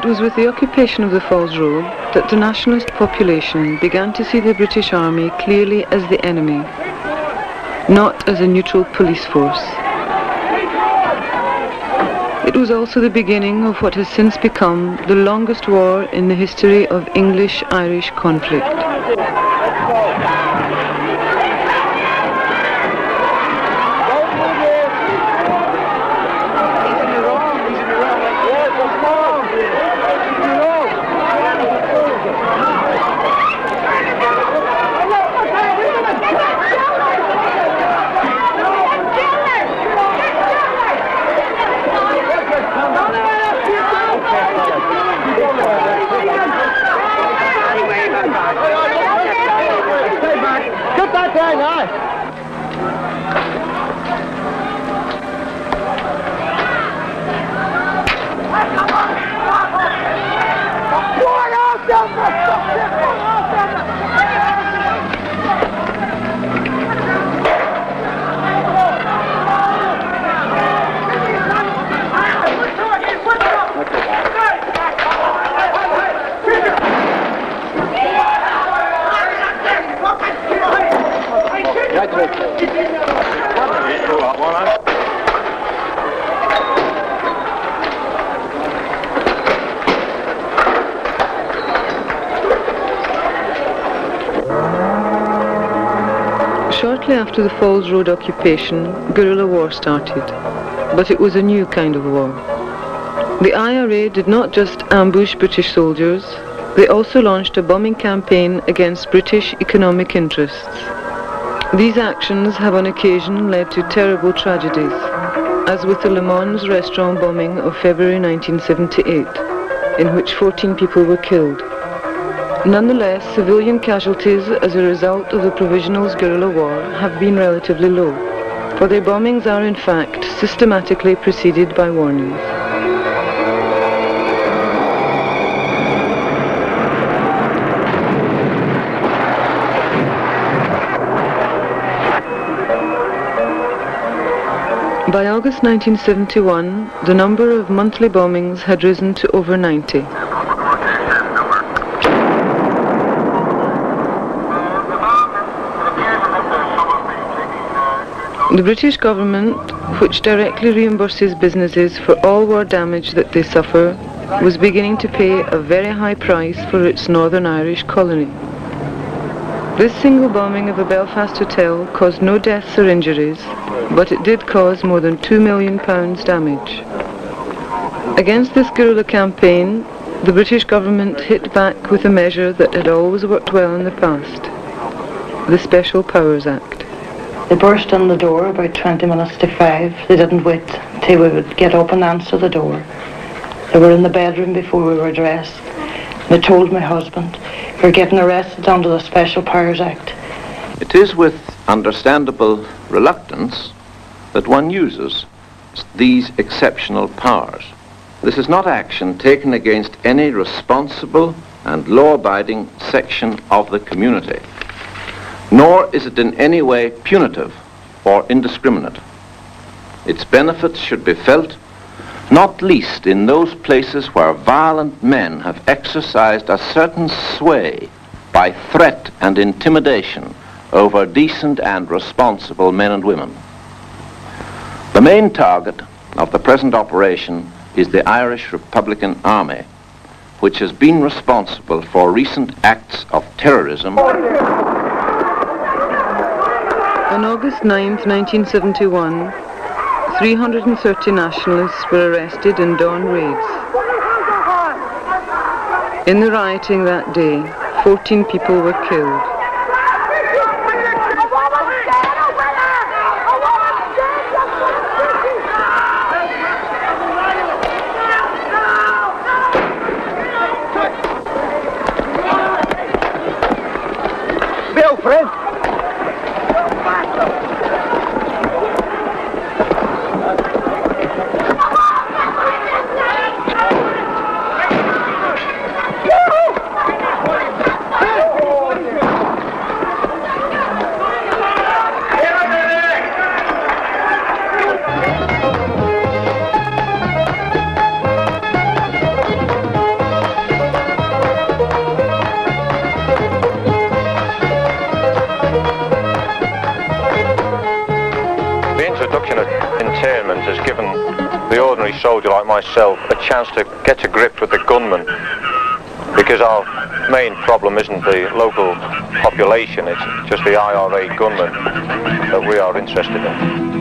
was with the occupation of the Falls Road that the nationalist population began to see the British Army clearly as the enemy, not as a neutral police force. It was also the beginning of what has since become the longest war in the history of English-Irish conflict. Shortly after the Falls Road occupation, guerrilla war started, but it was a new kind of war. The IRA did not just ambush British soldiers, they also launched a bombing campaign against British economic interests. These actions have on occasion led to terrible tragedies, as with the Le Mans restaurant bombing of February 1978, in which 14 people were killed. Nonetheless, civilian casualties as a result of the Provisionals' guerrilla war have been relatively low, for their bombings are in fact systematically preceded by warnings. By August 1971, the number of monthly bombings had risen to over 90. The British government, which directly reimburses businesses for all war damage that they suffer, was beginning to pay a very high price for its Northern Irish colony. This single bombing of a Belfast hotel caused no deaths or injuries, but it did cause more than £2 million damage. Against this guerrilla campaign, the British government hit back with a measure that had always worked well in the past, the Special Powers Act. They burst in the door about 20 minutes to 5. They didn't wait till we would get up and answer the door. They were in the bedroom before we were dressed. They told my husband, "You're getting arrested under the Special Powers Act." It is with understandable reluctance that one uses these exceptional powers. This is not action taken against any responsible and law-abiding section of the community, nor is it in any way punitive or indiscriminate. Its benefits should be felt not least in those places where violent men have exercised a certain sway by threat and intimidation over decent and responsible men and women. The main target of the present operation is the Irish Republican Army, which has been responsible for recent acts of terrorism. On August 9, 1971, 330 nationalists were arrested in dawn raids. In the rioting that day, 14 people were killed. Wilfred! the ordinary soldier like myself a chance to get to grips with the gunmen, because our main problem isn't the local population, it's just the IRA gunmen that we are interested in.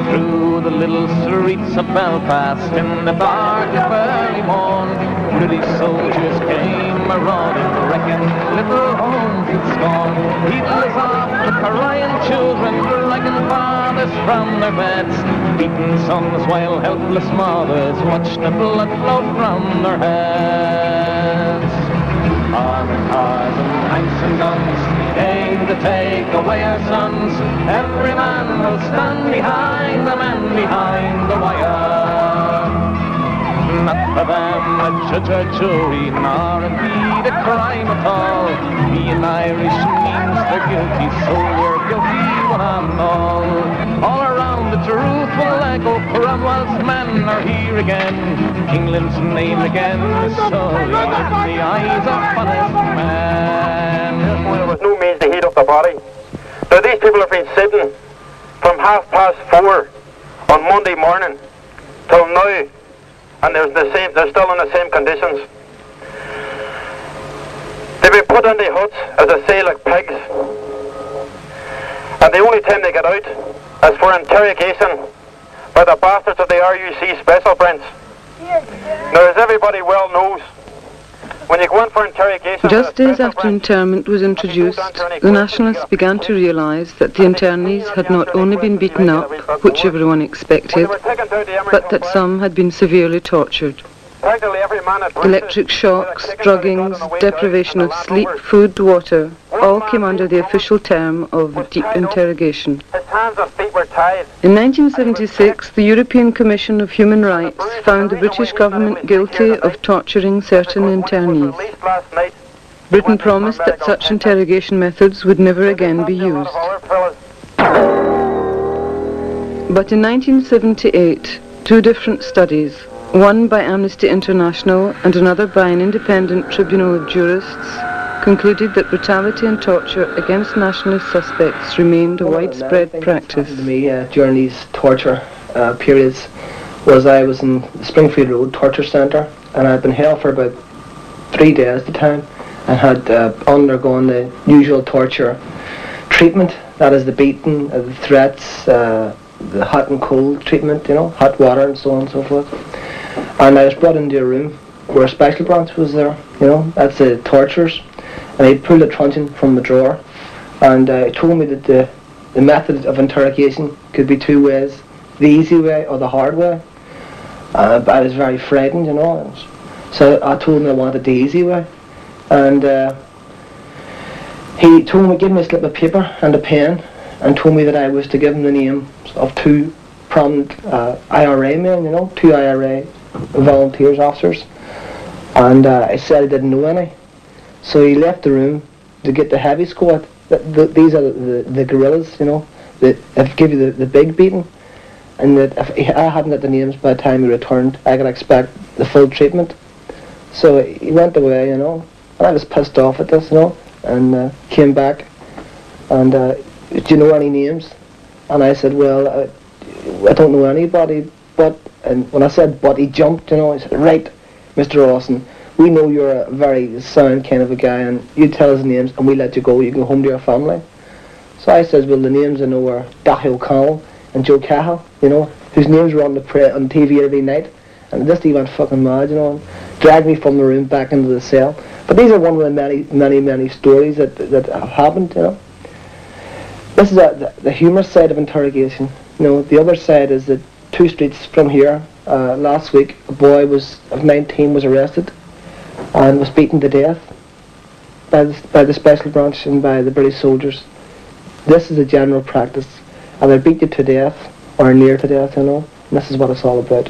Through the little streets of Belfast in the dark of early morn, British soldiers came marauding, wrecking little homes with scorn. Heedless of the crying children, dragging fathers from their beds, beaten sons while helpless mothers watched the blood flow from their heads. Armored cars and tanks and guns came to take away our sons. Every man will stand behind the man behind the wire. Not for them a judge or jury, nor indeed a crime at all. Being Irish means they're guilty, so we're guilty one and all. All around the truth will echo, Cromwell's men are here again. England's name again is sullied in the eyes of honest men. There was no means to heat up the body. Now these people have been sitting from 4:30 on Monday morning till now, and they're still in the same conditions. They've been put in the huts, as I say, like pigs, and the only time they get out is for interrogation by the bastards of the RUC special branch. Now, as everybody well knows, when you go in for interrogation... Just days after interment was introduced, the nationalists began to realise that the internees had not only been beaten up, which everyone expected, but that some had been severely tortured. Electric shocks, druggings, deprivation of sleep, food, water, all came under the official term of deep interrogation. In 1976, the European Commission of Human Rights found the British government guilty of torturing certain internees. Britain promised that such interrogation methods would never again be used. But in 1978, two different studies, one by Amnesty International and another by an independent tribunal of jurists, concluded that brutality and torture against nationalist suspects remained a widespread practice. To me, during these torture periods, was I was in the Springfield Road Torture Centre, and I'd been held for about 3 days at the time, and had undergone the usual torture treatment, that is the beating, the threats, the hot and cold treatment, you know, hot water and so on and so forth. And I was brought into a room where a special branch was there, you know, that's the torturers, and he pulled a truncheon from the drawer, and he told me that the method of interrogation could be two ways, the easy way or the hard way. But I was very frightened, you know, so I told him I wanted the easy way, and he told me, give me a slip of paper and a pen, and told me that I was to give him the names of two prominent IRA men, you know, two IRA volunteers, officers, and I said I didn't know any. So he left the room to get the heavy squad. These are the guerrillas, you know, that give you the big beating, and that if I hadn't got the names by the time he returned, I could expect the full treatment. So he went away, you know, and I was pissed off at this, you know, and came back, and do you know any names? And I said, well, I don't know anybody, but, and when I said but, he jumped, you know, he said, right, Mr. Austin, we know you're a very sound kind of a guy, and you tell us the names and we let you go, you can go home to your family. So I says, well, the names I know are Daithí O'Connell and Joe Cahill, you know, whose names were on TV every night, and this he went fucking mad, you know, and dragged me from the room back into the cell. But these are one of the many stories that have happened, you know. This is the humorous side of interrogation. You know, the other side is that 2 streets from here, last week, a boy of 19 was arrested and was beaten to death by the special branch and by the British soldiers. This is a general practice. Either beat you to death or near to death, you know, and this is what it's all about.